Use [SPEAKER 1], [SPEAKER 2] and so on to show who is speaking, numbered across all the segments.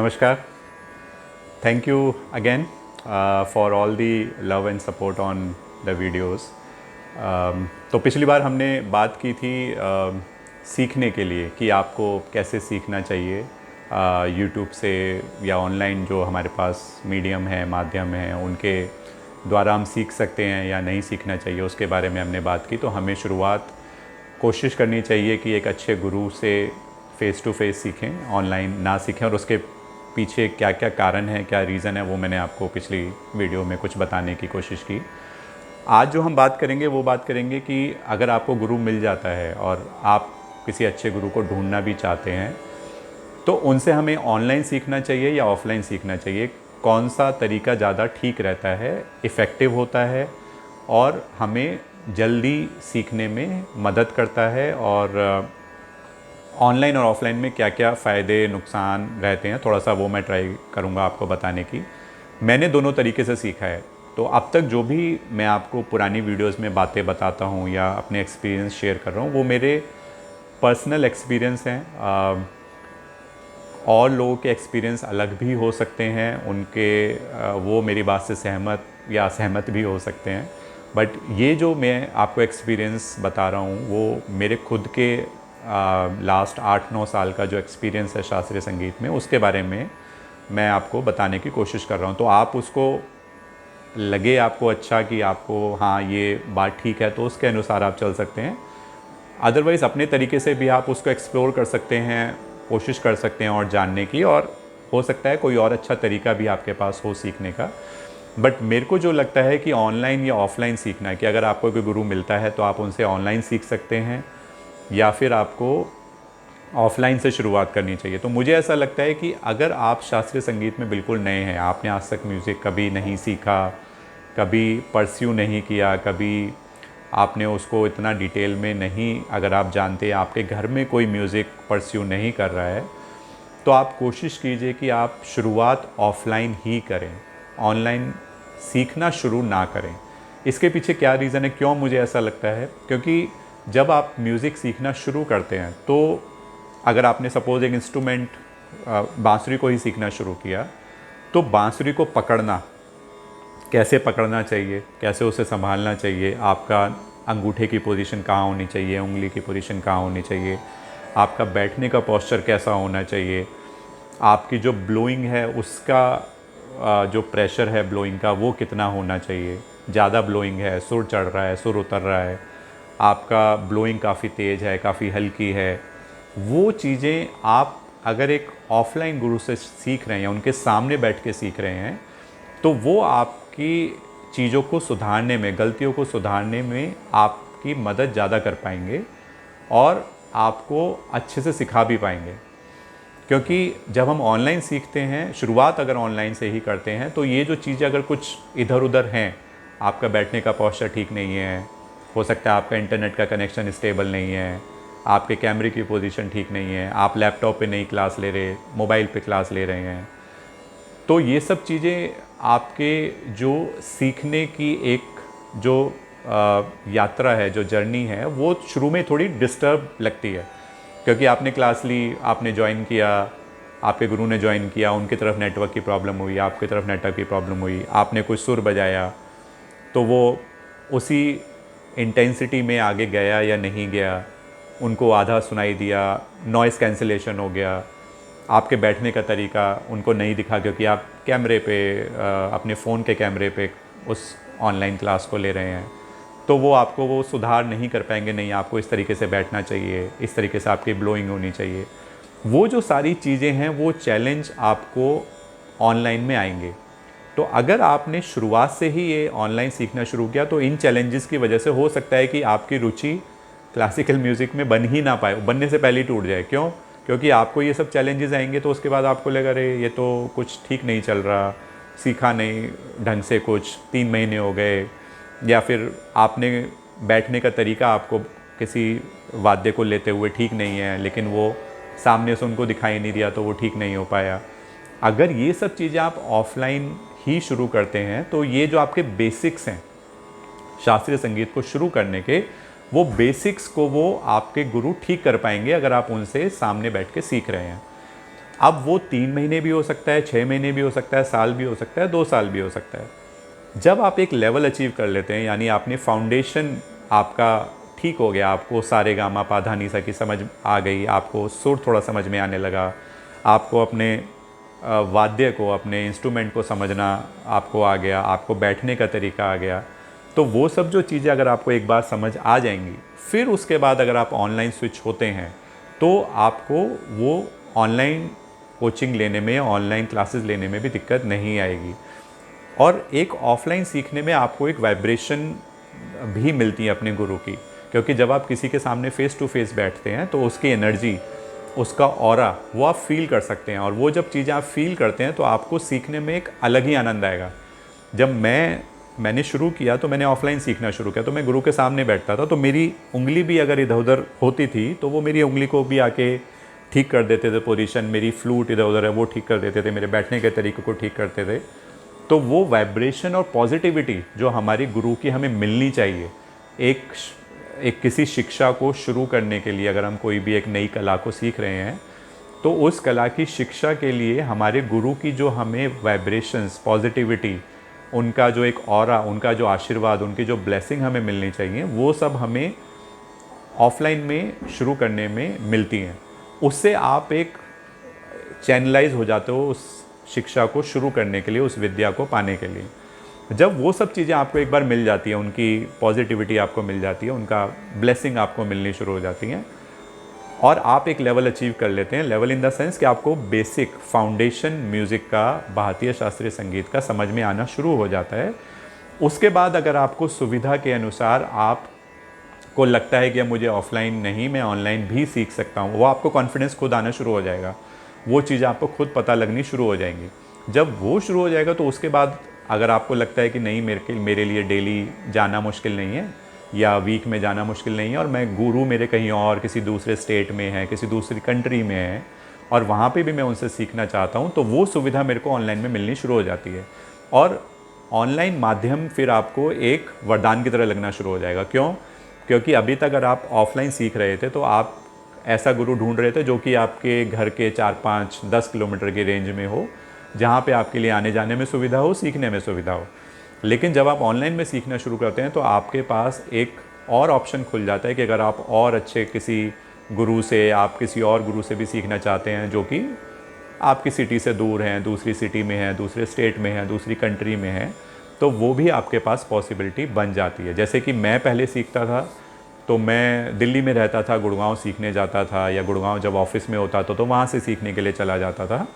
[SPEAKER 1] नमस्कार। Thank you again for all the love and support on the videos. तो पिछली बार हमने बात की थी सीखने के लिए कि आपको कैसे सीखना चाहिए यूट्यूब से या ऑनलाइन जो हमारे पास मीडियम है, माध्यम है, उनके द्वारा हम सीख सकते हैं या नहीं सीखना चाहिए, उसके बारे में हमने बात की। तो हमें शुरुआत कोशिश करनी चाहिए कि एक अच्छे गुरु से फ़ेस टू फेस सीखें, ऑनलाइन ना सीखें, और उसके पीछे क्या क्या कारण है, क्या रीज़न है, वो मैंने आपको पिछली वीडियो में कुछ बताने की कोशिश की। आज जो हम बात करेंगे वो बात करेंगे कि अगर आपको गुरु मिल जाता है और आप किसी अच्छे गुरु को ढूंढना भी चाहते हैं तो उनसे हमें ऑनलाइन सीखना चाहिए या ऑफ़लाइन सीखना चाहिए, कौन सा तरीका ज़्यादा ठीक रहता है, इफ़ेक्टिव होता है और हमें जल्दी सीखने में मदद करता है, और ऑनलाइन और ऑफ़लाइन में क्या क्या फ़ायदे नुकसान रहते हैं, थोड़ा सा वो मैं ट्राई करूँगा आपको बताने की। मैंने दोनों तरीके से सीखा है। तो अब तक जो भी मैं आपको पुरानी वीडियोस में बातें बताता हूँ या अपने एक्सपीरियंस शेयर कर रहा हूँ, वो मेरे पर्सनल एक्सपीरियंस हैं। और लोगों के एक्सपीरियंस अलग भी हो सकते हैं, वो मेरी बात से सहमत या असहमत भी हो सकते हैं। बट ये जो मैं आपको एक्सपीरियंस बता रहा हूँ वो मेरे खुद के लास्ट 8-9 साल का जो एक्सपीरियंस है शास्त्रीय संगीत में, उसके बारे में मैं आपको बताने की कोशिश कर रहा हूँ। तो आप उसको लगे आपको अच्छा कि आपको हाँ ये बात ठीक है, तो उसके अनुसार आप चल सकते हैं। अदरवाइज़ अपने तरीके से भी आप उसको एक्सप्लोर कर सकते हैं, कोशिश कर सकते हैं और जानने की, और हो सकता है कोई और अच्छा तरीका भी आपके पास हो सीखने का। बट मेरे को जो लगता है कि ऑनलाइन या ऑफ़लाइन सीखना है, कि अगर आपको कोई गुरु मिलता है तो आप उनसे ऑनलाइन सीख सकते हैं या फिर आपको ऑफ़लाइन से शुरुआत करनी चाहिए। तो मुझे ऐसा लगता है कि अगर आप शास्त्रीय संगीत में बिल्कुल नए हैं, आपने आज तक म्यूज़िक कभी नहीं सीखा, कभी परस्यू नहीं किया, कभी आपने उसको इतना डिटेल में नहीं अगर आप जानते हैं, आपके घर में कोई म्यूज़िक परस्यू नहीं कर रहा है, तो आप कोशिश कीजिए कि आप शुरुआत ऑफ़लाइन ही करें, ऑनलाइन सीखना शुरू ना करें। इसके पीछे क्या रीज़न है, क्यों मुझे ऐसा लगता है? क्योंकि जब आप म्यूज़िक सीखना शुरू करते हैं तो अगर आपने सपोज़ एक इंस्ट्रूमेंट बांसुरी को ही सीखना शुरू किया, तो बांसुरी को पकड़ना, कैसे पकड़ना चाहिए, कैसे उसे संभालना चाहिए, आपका अंगूठे की पोजीशन कहाँ होनी चाहिए, उंगली की पोजीशन कहाँ होनी चाहिए, आपका बैठने का पोस्चर कैसा होना चाहिए, आपकी जो ब्लोइंग है उसका जो प्रेशर है ब्लोइंग का वो कितना होना चाहिए, ज़्यादा ब्लोइंग है, सुर चढ़ रहा है, सुर उतर रहा है, आपका ब्लोइंग काफ़ी तेज़ है, काफ़ी हल्की है, वो चीज़ें आप अगर एक ऑफ़लाइन गुरु से सीख रहे हैं या उनके सामने बैठ के सीख रहे हैं, तो वो आपकी चीज़ों को सुधारने में, गलतियों को सुधारने में आपकी मदद ज़्यादा कर पाएंगे और आपको अच्छे से सिखा भी पाएंगे। क्योंकि जब हम ऑनलाइन सीखते हैं, शुरुआत अगर ऑनलाइन से ही करते हैं, तो ये जो चीज़ें अगर कुछ इधर उधर हैं, आपका बैठने का पोस्चर ठीक नहीं है, हो सकता है आपका इंटरनेट का कनेक्शन स्टेबल नहीं है, आपके कैमरे की पोजीशन ठीक नहीं है, आप लैपटॉप पे नहीं क्लास ले रहे, मोबाइल पे क्लास ले रहे हैं, तो ये सब चीज़ें आपके जो सीखने की एक जो यात्रा है, जो जर्नी है, वो शुरू में थोड़ी डिस्टर्ब लगती है। क्योंकि आपने क्लास ली, आपने ज्वाइन किया, आपके गुरु ने ज्वाइन किया, उनकी तरफ नेटवर्क की प्रॉब्लम हुई, आपकी तरफ नेटवर्क की प्रॉब्लम हुई, आपने कोई सुर बजाया, तो वो उसी इंटेंसिटी में आगे गया या नहीं गया, उनको आधा सुनाई दिया, नॉइज़ कैंसिलेशन हो गया, आपके बैठने का तरीका उनको नहीं दिखा क्योंकि आप कैमरे पे अपने फ़ोन के कैमरे पे उस ऑनलाइन क्लास को ले रहे हैं, तो वो आपको वो सुधार नहीं कर पाएंगे। नहीं, आपको इस तरीके से बैठना चाहिए, इस तरीके से आपकी ब्लोइंग होनी चाहिए। वो जो सारी चीज़ें हैं, वो चैलेंज आपको ऑनलाइन में आएंगे। तो अगर आपने शुरुआत से ही ये ऑनलाइन सीखना शुरू किया, तो इन चैलेंजेस की वजह से हो सकता है कि आपकी रुचि क्लासिकल म्यूज़िक में बन ही ना पाए, बनने से पहले ही टूट जाए। क्यों? क्योंकि आपको ये सब चैलेंजेस आएंगे तो उसके बाद आपको लगेगा अरे ये तो कुछ ठीक नहीं चल रहा, सीखा नहीं ढंग से, कुछ 3 महीने हो गए, या फिर आपने बैठने का तरीका आपको किसी वाद्य को लेते हुए ठीक नहीं है, लेकिन वो सामने से उनको दिखाई नहीं दिया तो वो ठीक नहीं हो पाया। अगर ये सब चीज़ें आप ऑफलाइन ही शुरू करते हैं, तो ये जो आपके बेसिक्स हैं शास्त्रीय संगीत को शुरू करने के, वो बेसिक्स को वो आपके गुरु ठीक कर पाएंगे अगर आप उनसे सामने बैठ के सीख रहे हैं। अब वो 3 महीने भी हो सकता है, 6 महीने भी हो सकता है, साल भी हो सकता है, 2 साल भी हो सकता है। जब आप एक लेवल अचीव कर लेते हैं, यानी आपने फाउंडेशन आपका ठीक हो गया, आपको सारे गामा पा धा नी सा की समझ आ गई, आपको सुर थोड़ा समझ में आने लगा, आपको अपने वाद्य को, अपने इंस्ट्रूमेंट को समझना आपको आ गया, आपको बैठने का तरीका आ गया, तो वो सब जो चीज़ें अगर आपको एक बार समझ आ जाएंगी, फिर उसके बाद अगर आप ऑनलाइन स्विच होते हैं तो आपको वो ऑनलाइन कोचिंग लेने में, ऑनलाइन क्लासेस लेने में भी दिक्कत नहीं आएगी। और एक ऑफलाइन सीखने में आपको एक वाइब्रेशन भी मिलती है अपने गुरु की, क्योंकि जब आप किसी के सामने फेस टू फेस बैठते हैं तो उसकी एनर्जी, उसका ऑरा वो आप फील कर सकते हैं, और वो जब चीज़ें आप फील करते हैं तो आपको सीखने में एक अलग ही आनंद आएगा। जब मैंने शुरू किया तो मैंने ऑफलाइन सीखना शुरू किया, तो मैं गुरु के सामने बैठता था, तो मेरी उंगली भी अगर इधर उधर होती थी तो वो मेरी उंगली को भी आके ठीक कर देते थे, पोजीशन, मेरी फ्लूट इधर उधर है वो ठीक कर देते थे, मेरे बैठने के तरीके को ठीक करते थे। तो वो वाइब्रेशन और पॉजिटिविटी जो हमारी गुरु की हमें मिलनी चाहिए, एक किसी शिक्षा को शुरू करने के लिए, अगर हम कोई भी एक नई कला को सीख रहे हैं तो उस कला की शिक्षा के लिए हमारे गुरु की जो हमें वाइब्रेशंस, पॉजिटिविटी, उनका जो एक ऑरा, उनका जो आशीर्वाद, उनकी जो ब्लेसिंग हमें मिलनी चाहिए, वो सब हमें ऑफलाइन में शुरू करने में मिलती हैं। उससे आप एक चैनलाइज हो जाते हो उस शिक्षा को शुरू करने के लिए, उस विद्या को पाने के लिए। जब वो सब चीज़ें आपको एक बार मिल जाती है, उनकी पॉजिटिविटी आपको मिल जाती है, उनका ब्लेसिंग आपको मिलनी शुरू हो जाती हैं, और आप एक लेवल अचीव कर लेते हैं, लेवल इन द सेंस कि आपको बेसिक फाउंडेशन म्यूज़िक का, भारतीय शास्त्रीय संगीत का समझ में आना शुरू हो जाता है। उसके बाद अगर आपको सुविधा के अनुसार आपको लगता है कि अब मुझे ऑफलाइन नहीं, मैं ऑनलाइन भी सीख सकता हूँ, वो आपको कॉन्फिडेंस खुद आना शुरू हो जाएगा, वो चीज़ें आपको खुद पता लगनी शुरू हो जाएंगी। जब वो शुरू हो जाएगा तो उसके बाद अगर आपको लगता है कि नहीं, मेरे लिए डेली जाना मुश्किल नहीं है, या वीक में जाना मुश्किल नहीं है, और मैं गुरु मेरे कहीं और किसी दूसरे स्टेट में है, किसी दूसरी कंट्री में है, और वहाँ पे भी मैं उनसे सीखना चाहता हूँ, तो वो सुविधा मेरे को ऑनलाइन में मिलनी शुरू हो जाती है। और ऑनलाइन माध्यम फिर आपको एक वरदान की तरह लगना शुरू हो जाएगा। क्यों? क्योंकि अभी तक अगर आप ऑफलाइन सीख रहे थे तो आप ऐसा गुरु ढूंढ रहे थे जो कि आपके घर के 4-5-10 किलोमीटर की रेंज में हो, जहाँ पे आपके लिए आने जाने में सुविधा हो, सीखने में सुविधा हो। लेकिन जब आप ऑनलाइन में सीखना शुरू करते हैं तो आपके पास एक और ऑप्शन खुल जाता है कि अगर आप और अच्छे किसी गुरु से, आप किसी और गुरु से भी सीखना चाहते हैं जो कि आपकी सिटी से दूर हैं, दूसरी सिटी में हैं, दूसरे स्टेट में हैं, दूसरी कंट्री में हैं, तो वो भी आपके पास पॉसिबिलिटी बन जाती है। जैसे कि मैं पहले सीखता था तो मैं दिल्ली में रहता था, गुड़गांव सीखने जाता था, या गुड़गांव जब ऑफिस में होता था तो वहाँ से सीखने के लिए चला जाता था।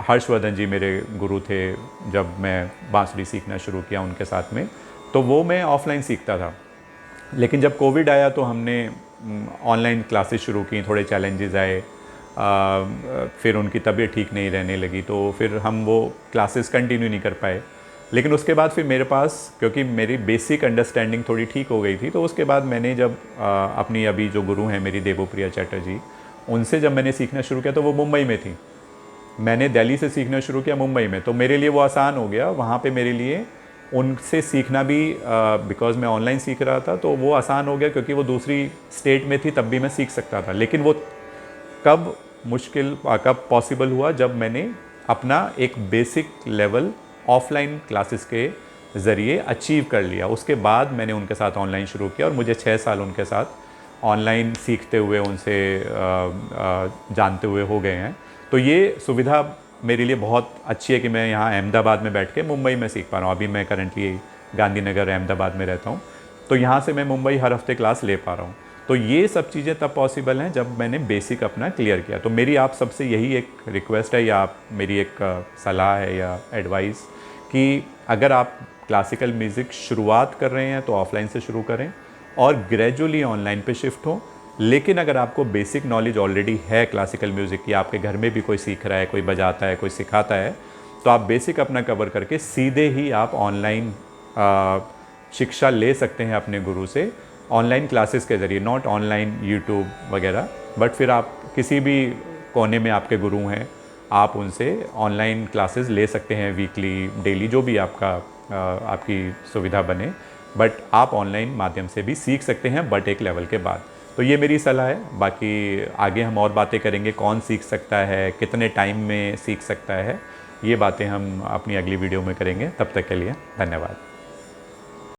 [SPEAKER 1] हर्षवर्धन जी मेरे गुरु थे, जब मैं बांसुरी सीखना शुरू किया उनके साथ में, तो वो मैं ऑफलाइन सीखता था। लेकिन जब कोविड आया तो हमने ऑनलाइन क्लासेस शुरू की, थोड़े चैलेंजेस आए, फिर उनकी तबीयत ठीक नहीं रहने लगी, तो फिर हम वो क्लासेस कंटिन्यू नहीं कर पाए। लेकिन उसके बाद फिर मेरे पास, क्योंकि मेरी बेसिक अंडरस्टैंडिंग थोड़ी ठीक हो गई थी, तो उसके बाद मैंने जब अपनी अभी जो गुरु हैं मेरी, देवप्रिया चैटर्जी, उनसे जब मैंने सीखना शुरू किया तो वो मुंबई में थी। मैंने दिल्ली से सीखना शुरू किया मुंबई में, तो मेरे लिए वो आसान हो गया। वहाँ पे मेरे लिए उनसे सीखना भी, बिकॉज़ मैं ऑनलाइन सीख रहा था, तो वो आसान हो गया, क्योंकि वो दूसरी स्टेट में थी, तब भी मैं सीख सकता था। लेकिन वो कब पॉसिबल हुआ, जब मैंने अपना एक बेसिक लेवल ऑफलाइन क्लासेस के ज़रिए अचीव कर लिया। उसके बाद मैंने उनके साथ ऑनलाइन शुरू किया, और मुझे 6 साल उनके साथ ऑनलाइन सीखते हुए, उनसे जानते हुए हो गए हैं। तो ये सुविधा मेरे लिए बहुत अच्छी है कि मैं यहाँ अहमदाबाद में बैठ के मुंबई में सीख पा रहा हूँ। अभी मैं करंटली गांधीनगर, अहमदाबाद में रहता हूँ, तो यहाँ से मैं मुंबई हर हफ्ते क्लास ले पा रहा हूँ। तो ये सब चीज़ें तब पॉसिबल हैं जब मैंने बेसिक अपना क्लियर किया। तो मेरी आप सबसे यही एक रिक्वेस्ट है, या आप मेरी एक सलाह है या एडवाइस, कि अगर आप क्लासिकल म्यूज़िक शुरुआत कर रहे हैं तो ऑफलाइन से शुरू करें और ग्रेजुअली ऑनलाइन पे शिफ्ट हों। लेकिन अगर आपको बेसिक नॉलेज ऑलरेडी है क्लासिकल म्यूज़िक की, आपके घर में भी कोई सीख रहा है, कोई बजाता है, कोई सिखाता है, तो आप बेसिक अपना कवर करके सीधे ही आप ऑनलाइन शिक्षा ले सकते हैं अपने गुरु से, ऑनलाइन क्लासेस के ज़रिए, नॉट ऑनलाइन यूट्यूब वगैरह, बट फिर आप किसी भी कोने में आपके गुरु हैं, आप उनसे ऑनलाइन क्लासेस ले सकते हैं, वीकली, डेली, जो भी आपकी सुविधा बने, बट आप ऑनलाइन माध्यम से भी सीख सकते हैं, बट एक लेवल के बाद। तो ये मेरी सलाह है। बाकी आगे हम और बातें करेंगे, कौन सीख सकता है, कितने टाइम में सीख सकता है, ये बातें हम अपनी अगली वीडियो में करेंगे। तब तक के लिए धन्यवाद।